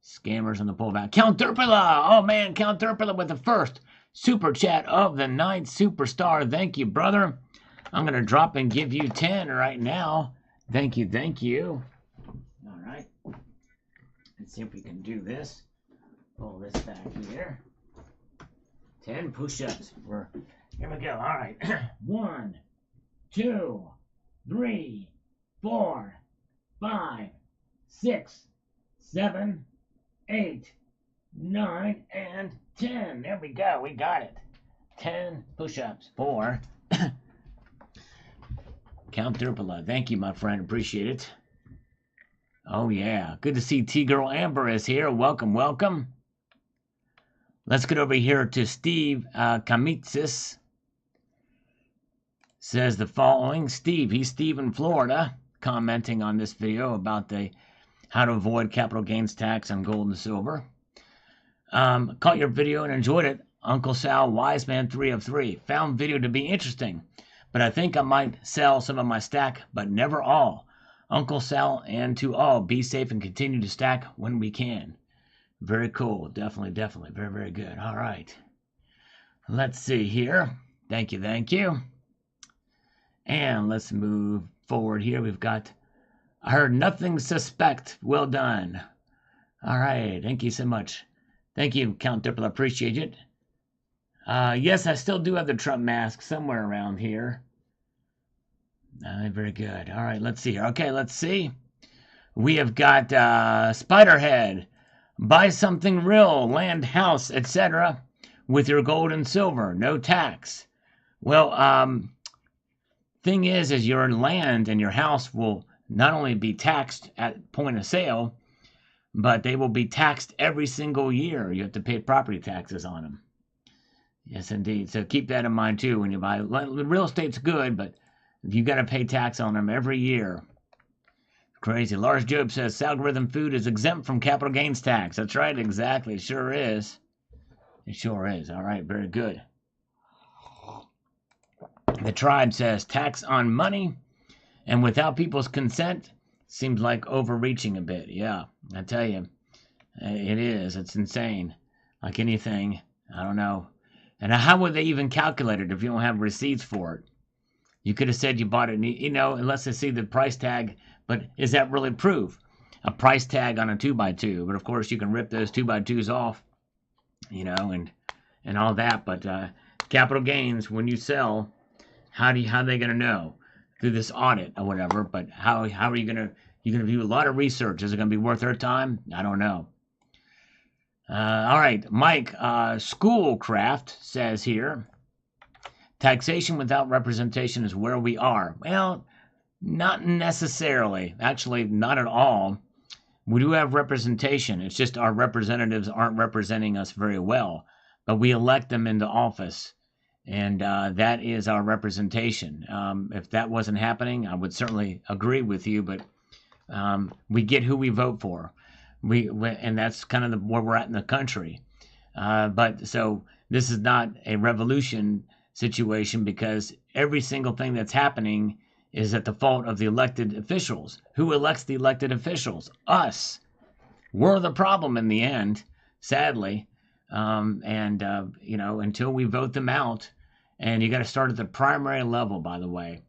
Scammers on the pullback. Count Derpila! Oh, man, Count Derpila with the first super chat of the night. Superstar. Thank you, brother. I'm going to drop and give you 10 right now. Thank you, thank you. All right. Let's see if we can do this. Pull this back here. 10 push-ups. Here we go. All right. 1, 2, 3, 4, 5, 6, 7, 8, 9, and 10. There we go. We got it. 10 push-ups for Count Derpila. Thank you, my friend. Appreciate it. Oh, yeah. Good to see T-Girl Amber is here. Welcome, welcome. Let's get over here to Steve Kamitsis. Says the following. He's Steve in Florida, commenting on this video about the how to avoid capital gains tax on gold and silver. Caught your video and enjoyed it. Uncle Sal, Wiseman 3 of 3. Found video to be interesting, but I think I might sell some of my stack, but never all. Uncle Sal, and to all, be safe and continue to stack when we can. Very cool. Definitely, definitely. Very, very good. All right. Let's see here. Thank you, thank you. And let's move forward here. We've got, I heard nothing suspect. Well done. All right. Thank you so much. Thank you, Count Derpila. Appreciate it. Yes, I still do have the Trump mask somewhere around here. Very good. All right, let's see here. Okay, let's see. We have got Spiderhead. Buy something real, land, house, etc. with your gold and silver. No tax. Well, thing is your land and your house will not only be taxed at point of sale, but they will be taxed every single year. You have to pay property taxes on them. Yes, indeed. So keep that in mind, too, when you buy. Real estate's good, but you got to pay tax on them every year. Crazy. Lars Job says, algorithm food is exempt from capital gains tax. That's right, exactly. It sure is. It sure is. All right, very good. The tribe says, tax on money and without people's consent seems like overreaching a bit. Yeah, I tell you, it is. It's insane. Like anything, I don't know. And how would they even calculate it if you don't have receipts for it? You could have said you bought it, unless they see the price tag. But is that really proof? A price tag on a 2x2. But of course, you can rip those 2x2s off, and all that. But capital gains, when you sell, how are they going to know? Through this audit or whatever. But how are you going to? You're going to do a lot of research. Is it going to be worth their time? I don't know. All right, Mike Schoolcraft says here, taxation without representation is where we are. Well, not necessarily. Actually, not at all. We do have representation. It's just our representatives aren't representing us very well. But we elect them into office. And that is our representation. If that wasn't happening, I would certainly agree with you. But we get who we vote for. And that's kind of where we're at in the country. But so this is not a revolution situation because every single thing that's happening is at the fault of the elected officials. Who elects the elected officials? Us. We're the problem in the end, sadly. Until we vote them out, and you got to start at the primary level, by the way.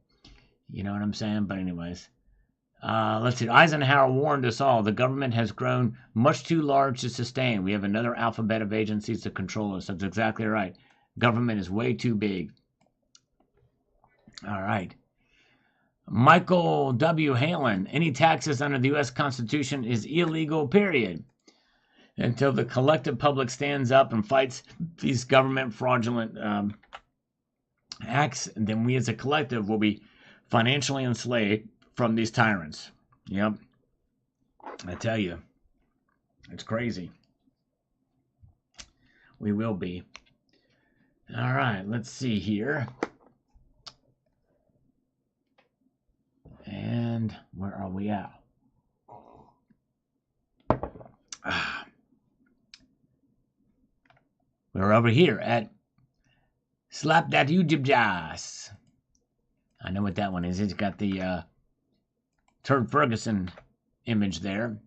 You know what I'm saying? But anyways, let's see. Eisenhower warned us all. The government has grown much too large to sustain. We have another alphabet of agencies to control us. That's exactly right. Government is way too big. All right. Michael W. Halen, any taxes under the U.S. Constitution is illegal, period. Until the collective public stands up and fights these government fraudulent acts, then we as a collective will be financially enslaved from these tyrants. Yep. I tell you, it's crazy. We will be. All right, let's see here. And where are we at? We're over here at Slap That YouTube Jazz. I know what that one is. It's got the Turd Ferguson image there.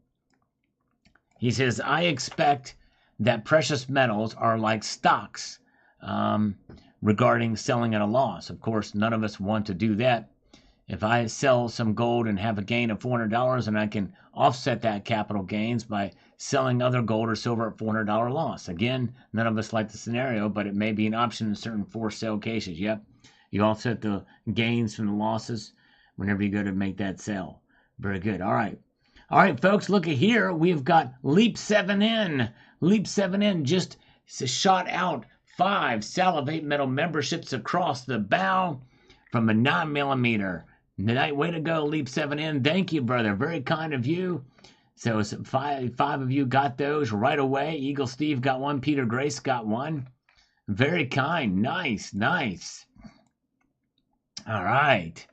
He says, I expect that precious metals are like stocks regarding selling at a loss. Of course, none of us want to do that. If I sell some gold and have a gain of $400 and I can offset that capital gains by selling other gold or silver at $400 loss. Again, none of us like the scenario, but it may be an option in certain forced sale cases. Yep, you offset the gains from the losses whenever you go to make that sale. Very good. All right. All right, folks, look at here. We've got Leap 7N. Leap 7N just shot out 5 Salivate Metal memberships across the bow from a 9mm. Way to go, Leap 7N. Thank you, brother. Very kind of you. So five of you got those right away. Eagle Steve got one. Peter Grace got one. Very kind. Nice, nice. All right.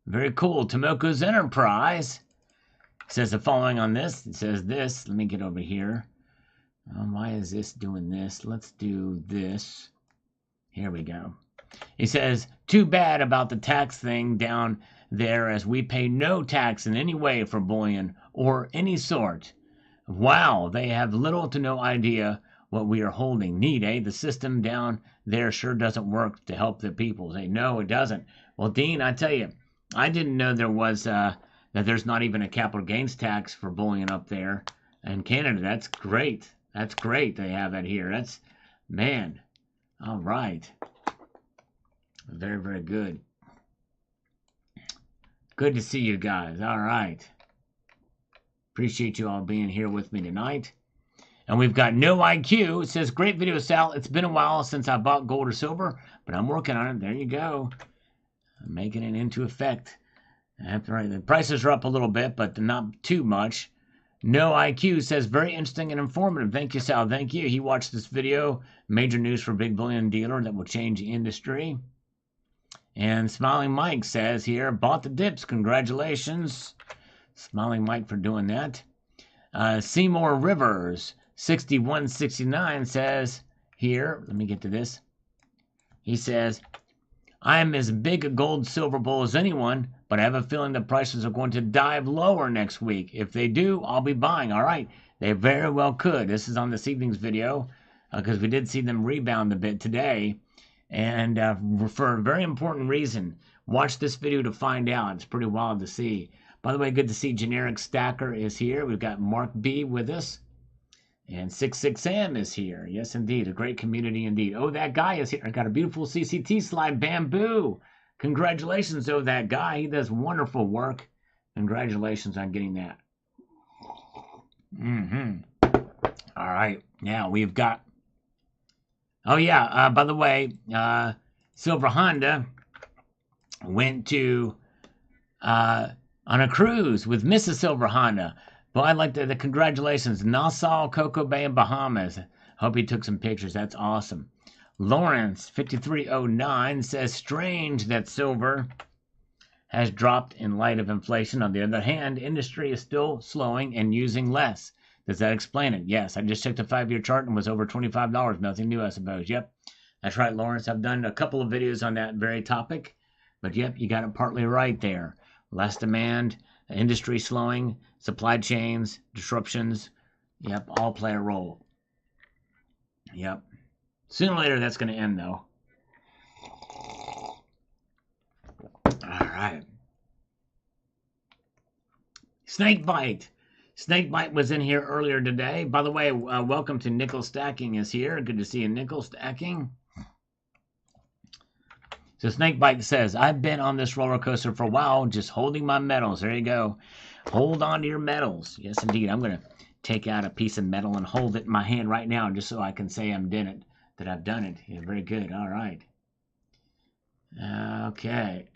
Very cool. Tomoko's Enterprise says the following on this. It says this. Let me get over here. Why is this doing this? Let's do this. Here we go. He says, too bad about the tax thing down there, as we pay no tax in any way for bullion or any sort. Wow, they have little to no idea what we are holding. Neat, eh? The system down there sure doesn't work to help the people. Say, no, it doesn't. Well, Dean, I tell you, I didn't know there was that there's not even a capital gains tax for bullion up there in Canada. That's great. That's great they have that here. That's, man, all right. Very, very good. Good to see you guys. All right. Appreciate you all being here with me tonight. And we've got No IQ. It says, great video, Sal. It's been a while since I bought gold or silver, but I'm working on it. There you go. I'm making it into effect. The prices are up a little bit, but not too much. No IQ says, very interesting and informative. Thank you, Sal. Thank you. He watched this video. Major news for big bullion dealer that will change the industry. And Smiling Mike says here, bought the dips. Congratulations. Smiling Mike for doing that. Seymour Rivers, 6169 says here, let me get to this. He says, I'm as big a gold silver bull as anyone, but I have a feeling the prices are going to dive lower next week. If they do, I'll be buying. All right. They very well could. This is on this evening's video because we did see them rebound a bit today. And for a very important reason, watch this video to find out. It's pretty wild to see. By the way, good to see Generic Stacker is here. We've got Mark B with us. And 66M is here. Yes, indeed. A great community indeed. Oh, that guy is here. I got a beautiful CCT slide. Bamboo. Congratulations, oh, that guy. He does wonderful work. Congratulations on getting that. All right. Now we've got... Oh, yeah, by the way, Silver Honda went to on a cruise with Mrs. Silver Honda. Well, I'd like to, the congratulations, Nassau, Cocoa Bay, and Bahamas. Hope he took some pictures. That's awesome. Lawrence, 5309, says, strange that silver has dropped in light of inflation. On the other hand, industry is still slowing and using less. Does that explain it? Yes, I just checked the 5-year chart and was over $25. Nothing new, I suppose. Yep, that's right, Lawrence. I've done a couple of videos on that very topic. But yep, you got it partly right there. Less demand, industry slowing, supply chains, disruptions. Yep, all play a role. Yep. Sooner or later, that's going to end, though. All right. Snakebite. Snakebite was in here earlier today. By the way, welcome to Nickel Stacking is here. Good to see you, Nickel Stacking. So Snakebite says, I've been on this roller coaster for a while, just holding my metals. There you go. Hold on to your metals. Yes, indeed. I'm going to take out a piece of metal and hold it in my hand right now just so I can say I'm did it, that I've done it. Yeah, very good. All right. Okay.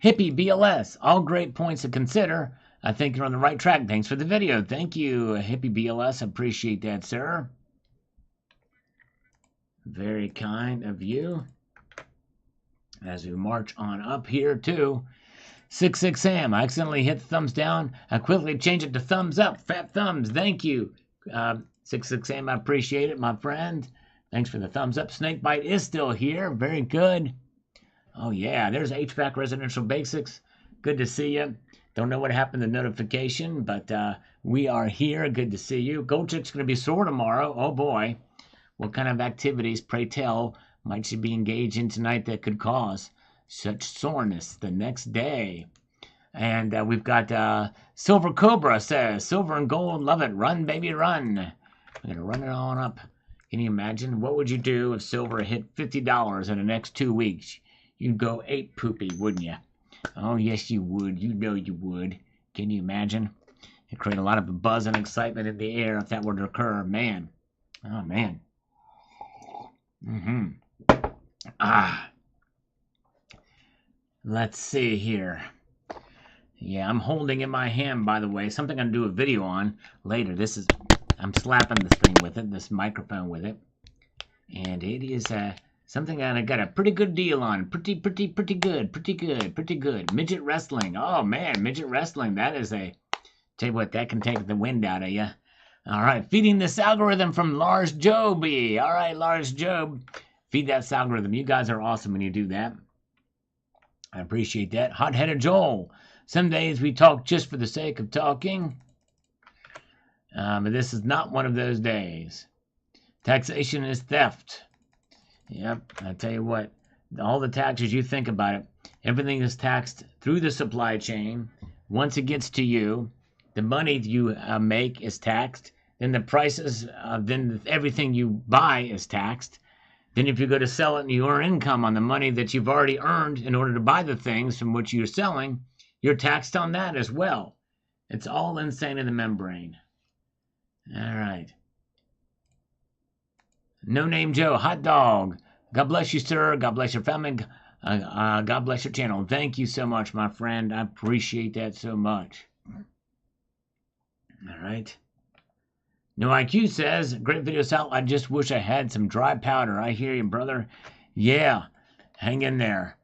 Hippie BLS, all great points to consider. I think you're on the right track. Thanks for the video. Thank you, Hippie BLS. Appreciate that, sir. Very kind of you. As we march on up here to 66M. I accidentally hit thumbs down. I quickly changed it to thumbs up. Fat thumbs. Thank you. 66M, I appreciate it, my friend. Thanks for the thumbs up. Snakebite is still here. Very good. Oh, yeah. There's HVAC Residential Basics. Good to see you. Don't know what happened to the notification, but we are here. Good to see you. Goldchick's going to be sore tomorrow. Oh, boy. What kind of activities, pray tell, might she be engaged in tonight that could cause such soreness the next day? And we've got Silver Cobra says, silver and gold, love it. Run, baby, run. I'm going to run it on up. Can you imagine? What would you do if silver hit $50 in the next 2 weeks? You'd go ape poopy, wouldn't you? Oh, yes, you would. You know you would. Can you imagine? It'd create a lot of buzz and excitement in the air if that were to occur. Man. Oh, man. Let's see here. Yeah, I'm holding in my hand, by the way, something I'm going to do a video on later. I'm slapping this thing with it, this microphone with it. And it is something that I got a pretty good deal on. Pretty good. Midget wrestling. Oh, man, midget wrestling. That is tell you what, that can take the wind out of you. All right, feeding this algorithm from Lars Joby. All right, Lars Job, feed that algorithm. You guys are awesome when you do that. I appreciate that. Hot-headed Joel. Some days we talk just for the sake of talking. But this is not one of those days. Taxation is theft. Yep, I tell you what, all the taxes, you think about it, everything is taxed through the supply chain. Once it gets to you, the money you make is taxed. Then the prices, then everything you buy is taxed. Then if you go to sell it and you earn income on the money that you've already earned in order to buy the things from which you're selling, you're taxed on that as well. It's all insane in the membrane. All right. No Name Joe, hot dog. God bless you, sir. God bless your family. God bless your channel. Thank you so much, my friend. I appreciate that so much. All right. No IQ says, great video, Sal. I just wish I had some dry powder. I hear you, brother. Yeah, hang in there.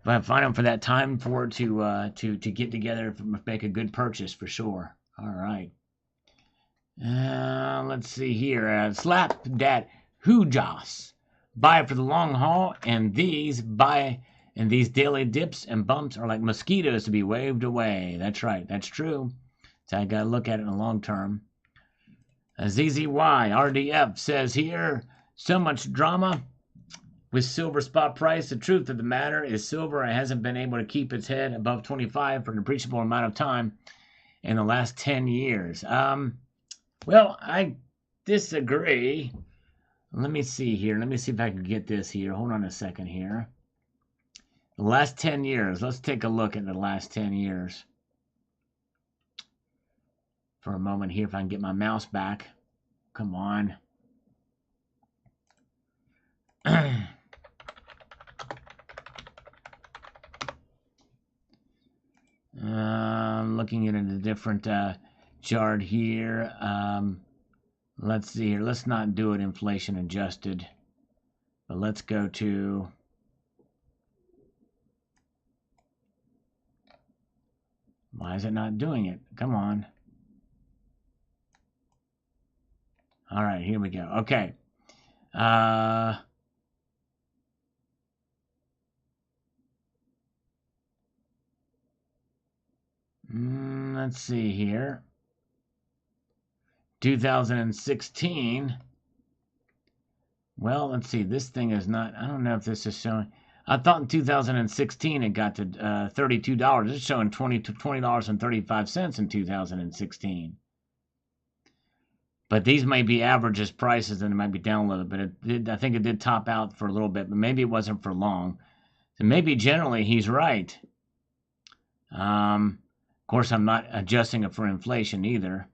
But find out for that time for it to get together, make a good purchase for sure. All right. Let's see here. Slap that Hujas. Buy it for the long haul, and these daily dips and bumps are like mosquitoes to be waved away. That's right. That's true. So I got to look at it in the long term. ZZY RDF says here, so much drama with silver spot price. The truth of the matter is silver hasn't been able to keep its head above 25 for an appreciable amount of time in the last 10 years. Well, I disagree. Let me see here. Let me see if I can get this here. Hold on a second here. The last 10 years. Let's take a look at the last 10 years. For a moment here, if I can get my mouse back. Come on. Looking at a different chart here. Let's see here. Let's not do it inflation adjusted. But let's go to... Why is it not doing it? Come on. All right, here we go. Okay. Let's see here. 2016. Well, let's see. This thing is not... I don't know if this is showing... I thought in 2016 it got to $32. It's showing $20.35 in 2016. But these may be averages prices, and it might be down a little bit. I think it did top out for a little bit, but maybe it wasn't for long. So maybe generally he's right. Of course, I'm not adjusting it for inflation either.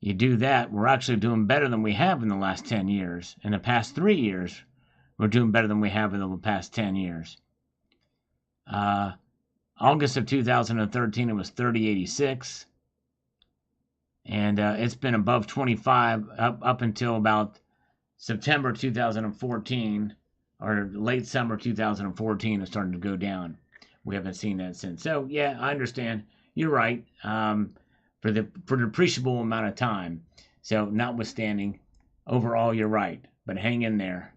You do that, we're actually doing better than we have in the last 10 years. In the past 3 years, we're doing better than we have in the past 10 years. August of 2013, it was 30.86. And it's been above 25 up until about September 2014, or late summer 2014, it's starting to go down. We haven't seen that since. So, yeah, I understand. You're right. for the appreciable amount of time. So notwithstanding, overall you're right, but hang in there,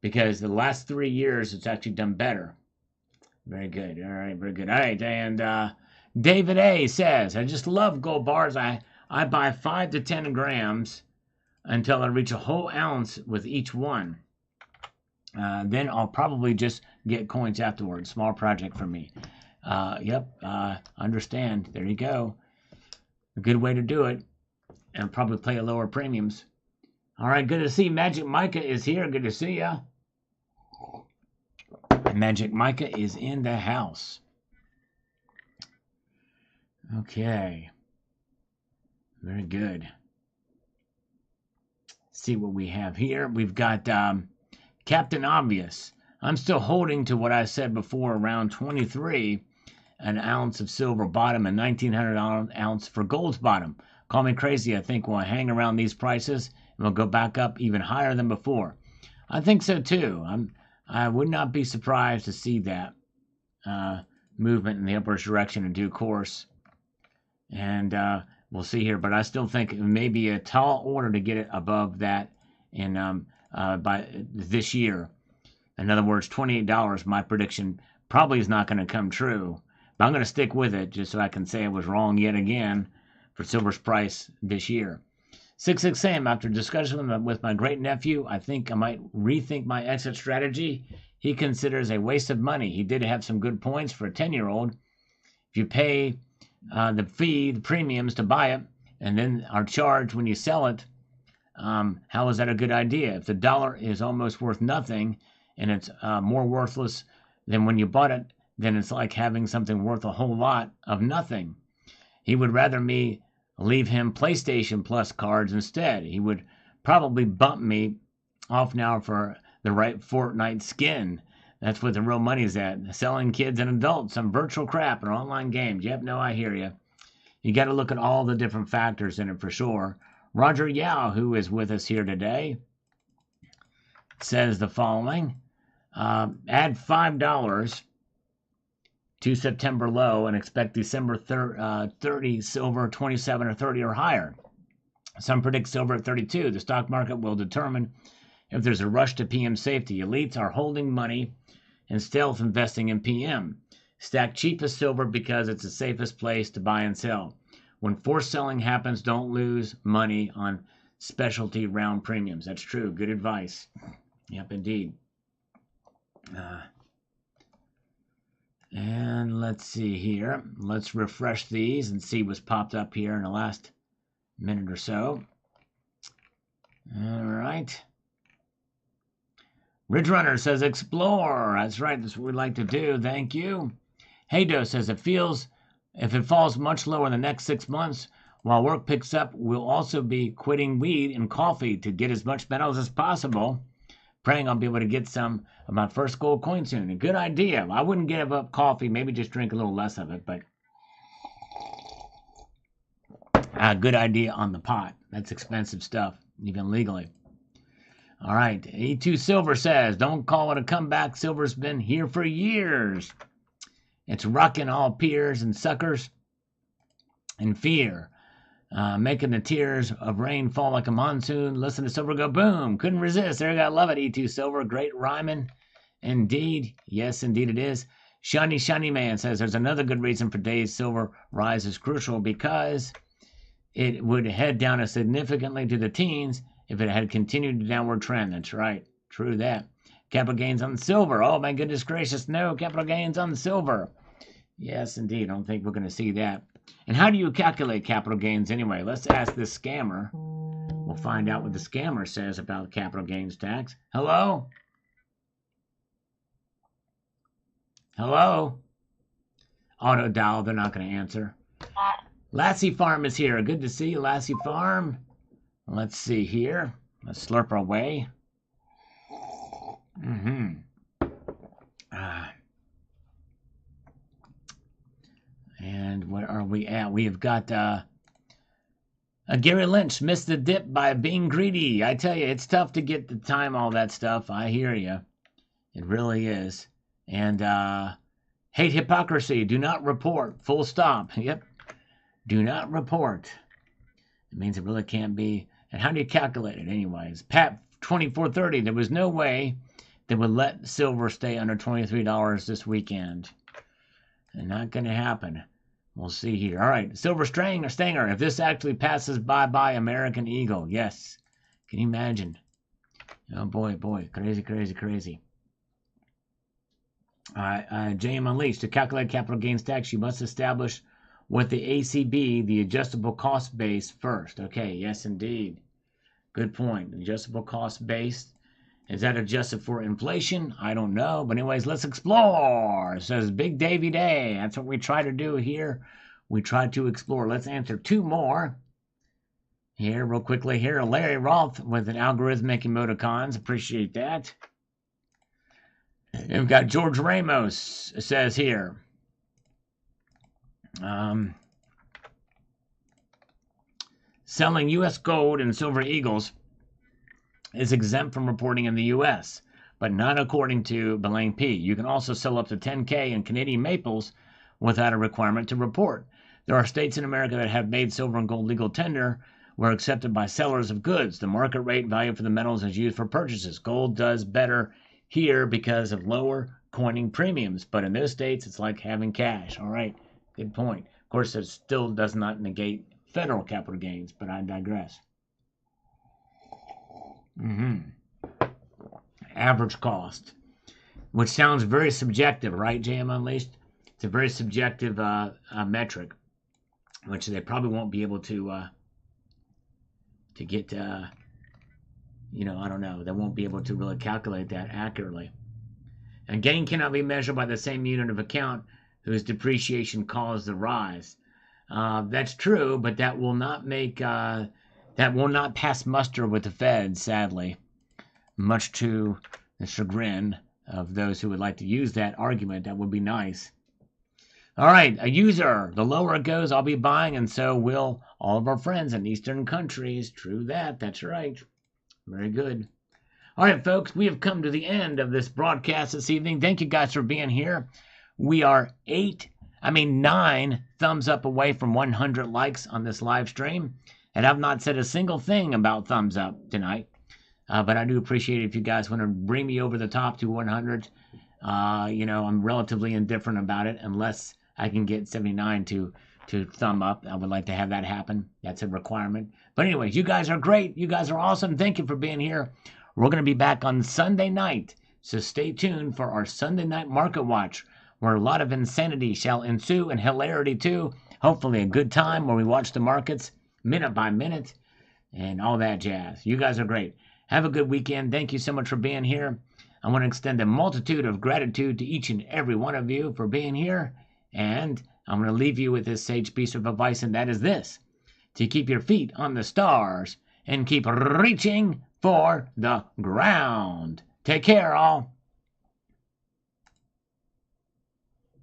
because the last 3 years it's actually done better. Very good. All right, very good. All right, and David A says, I just love gold bars. I buy 5 to 10 grams until I reach a whole ounce with each one. Then I'll probably just get coins afterwards. Small project for me. Yep, understand. There you go. A good way to do it. And probably play at lower premiums. All right, good to see. Magic Micah is here. Good to see ya. Magic Micah is in the house. Okay. Very good. See what we have here. We've got Captain Obvious. I'm still holding to what I said before, around 23 an ounce of silver bottom and $1,900 ounce for gold's bottom. Call me crazy. I think we'll hang around these prices and we'll go back up even higher than before. I think so too. I would not be surprised to see that movement in the upwards direction in due course. And we'll see here, but I still think it may be a tall order to get it above that in by this year. In other words, $28. My prediction probably is not going to come true, but I'm going to stick with it just so I can say I was wrong yet again for silver's price this year. 66 Sam, after discussion with my great nephew, I think I might rethink my exit strategy. He considers a waste of money. He did have some good points for a 10-year-old. If you pay the fee, the premiums to buy it, and then are charged when you sell it, how is that a good idea? If the dollar is almost worth nothing and it's more worthless than when you bought it, then it's like having something worth a whole lot of nothing. He would rather me leave him PlayStation Plus cards instead. He would probably bump me off now for the right Fortnite skin. That's what the real money's at. Selling kids and adults some virtual crap or online games. Yep, no, I hear you. You got to look at all the different factors in it for sure. Roger Yao, who is with us here today, says the following. Add $5 to September low and expect December 30 silver 27 or 30 or higher. Some predict silver at 32. The stock market will determine if there's a rush to PM safety. Elites are holding money and stealth investing in PM. Stack cheapest silver because it's the safest place to buy and sell. When forced selling happens, don't lose money on specialty round premiums. That's true. Good advice. Yep, indeed. And let's see here. Let's refresh these and see what's popped up here in the last minute or so. All right. Ridge Runner says explore. That's right. That's what we like to do. Thank you. Heydo says if it falls much lower in the next 6 months, while work picks up, we'll also be quitting weed and coffee to get as much metals as possible. Praying I'll be able to get some of my first gold coin soon. A good idea. I wouldn't give up coffee. Maybe just drink a little less of it, but a good idea on the pot. That's expensive stuff, even legally. All right. E2 Silver says, don't call it a comeback. Silver's been here for years. It's rocking all peers and suckers in fear. Making the tears of rain fall like a monsoon. Listen to Silver go boom. Couldn't resist. There you go. Love it, E2 Silver. Great rhyming. Indeed. Yes, indeed it is. Shiny Man says there's another good reason for today's silver rise is crucial because it would head down significantly to the teens if it had continued the downward trend. That's right. True that. Capital gains on silver. Oh, my goodness gracious. No capital gains on silver. Yes, indeed. I don't think we're going to see that. And how do you calculate capital gains anyway? Let's ask this scammer. We'll find out what the scammer says about capital gains tax. Hello? Hello? Auto dial. They're not going to answer. Lassie Farm is here. Good to see you, Lassie Farm. Let's see here. Let's slurp our way. And where are we at? We have got Gary Lynch missed the dip by being greedy. I tell you, it's tough to get the time, all that stuff. I hear you. It really is. And hate hypocrisy. Do not report. Full stop. Yep. Do not report. It means it really can't be. And how do you calculate it anyways? Pat 2430, there was no way they would let silver stay under $23 this weekend. And not going to happen. We'll see here. All right, silver Stanger. If this actually passes bye-bye American Eagle. Yes. Can you imagine? Oh, boy. Crazy. All right, JM Unleashed. To calculate capital gains tax, you must establish with the ACB the adjustable cost base first. Okay, yes, indeed. Good point. Adjustable cost base. Is that adjusted for inflation? I don't know. But anyways, let's explore. It says Big Davy Day. That's what we try to do here. We try to explore. Let's answer two more. Here, real quickly here. Larry Roth with an algorithmic emoticons. Appreciate that. And we've got George Ramos. It says here. Selling U.S. gold and silver eagles is exempt from reporting in the U.S., but not according to Belaine P. You can also sell up to 10K in Canadian maples without a requirement to report. There are states in America that have made silver and gold legal tender where accepted by sellers of goods. The market rate value for the metals is used for purchases. Gold does better here because of lower coining premiums, but in those states, it's like having cash. All right, good point. Of course, it still does not negate federal capital gains, but I digress. Average cost, which sounds very subjective, right, JM Unleashed? It's a very subjective metric, which they probably won't be able to get, I don't know. They won't be able to really calculate that accurately. And gain cannot be measured by the same unit of account whose depreciation caused the rise. That's true, but that will not pass muster with the Fed, sadly, much to the chagrin of those who would like to use that argument. That would be nice. All right, a user. The lower it goes, I'll be buying, and so will all of our friends in Eastern countries. True that. That's right. Very good. All right, folks, we have come to the end of this broadcast this evening. Thank you guys for being here. We are 9 thumbs up away from 100 likes on this live stream. And I've not said a single thing about thumbs up tonight. But I do appreciate it if you guys want to bring me over the top to 100. I'm relatively indifferent about it unless I can get 79 to thumb up. I would like to have that happen. That's a requirement. But anyways, you guys are great. You guys are awesome. Thank you for being here. We're going to be back on Sunday night. So stay tuned for our Sunday night market watch, where a lot of insanity shall ensue and hilarity too. Hopefully a good time where we watch the markets minute by minute and all that jazz. You guys are great. Have a good weekend. Thank you so much for being here. I want to extend a multitude of gratitude to each and every one of you for being here. And I'm going to leave you with this sage piece of advice, and that is this: to keep your feet on the stars and keep reaching for the ground. Take care, all.